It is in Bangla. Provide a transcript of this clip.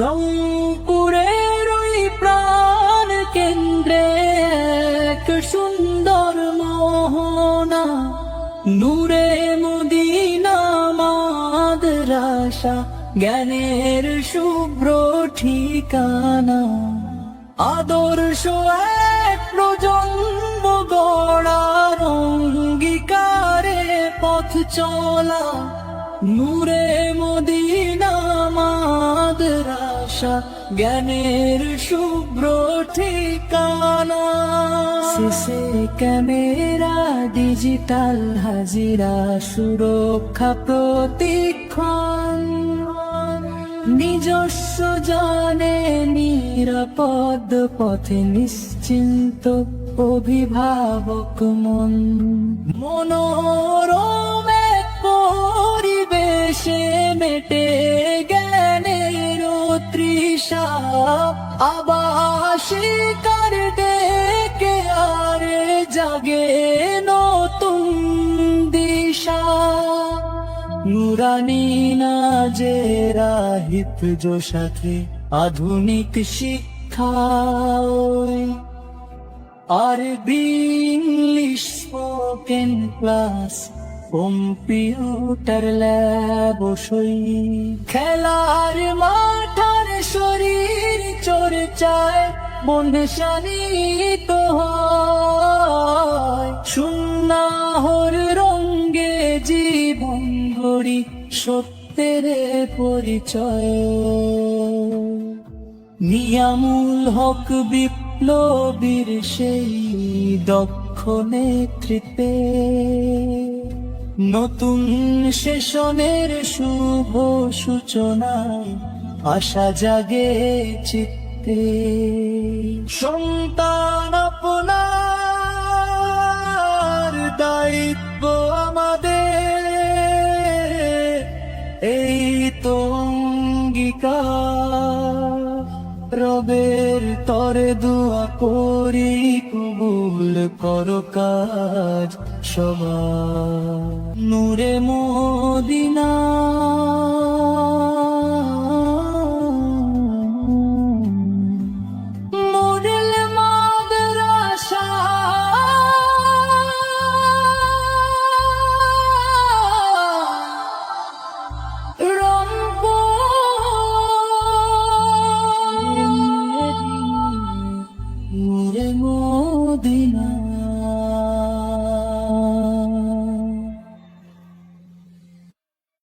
রংপুরের ওই প্রাণ কেন্দ্রে এক সুন্দর মোহনা, নূরে মদিনা মাদ্রাসা, জ্ঞানের শুভ্র ঠিকানা। আদর্শ এক প্রজন্ম গড়ার অঙ্গীকারে পথ চলা, নূরে মদিনা মাদ্রাসা, জ্ঞানের শুভ্র ঠিকানা। শেষে ক্যামেরা, ডিজিটাল হাজিরা, সুরক্ষা প্রতিক্ষণ, নিজস্ব জানে নিরাপদ পথে নিশ্চিন্ত অভিভাবক মন। মনোরম এক পরিবেশে মেটে জ্ঞানের তৃষা, আবাসিকার ডেকে আরে জাগে নতুন দিশা। নুরানি নাজেরা হিফজ সাথে আধুনিক শিক্ষা, আরবি English spoken class, computer lab, খেলার মাঠার শরীর চর্চায় মন শানিত হয়। সুন্নাহর রঙ্গে জীবন গড়ি, সত্যের পরিচয়। নিয়ামুল হক বিপ্লবীর সেই দক্ষ নেতৃত্বে, নতুন সেশনের শুভ সূচনায় আশা জাগে চিত্তে। সন্তান আপনার দায়িত্ব আমাদের, এই তো অঙ্গীকার। রবের তরে দোয়া করি, কবুল করো কাজ সবার। নূরে মদিনা।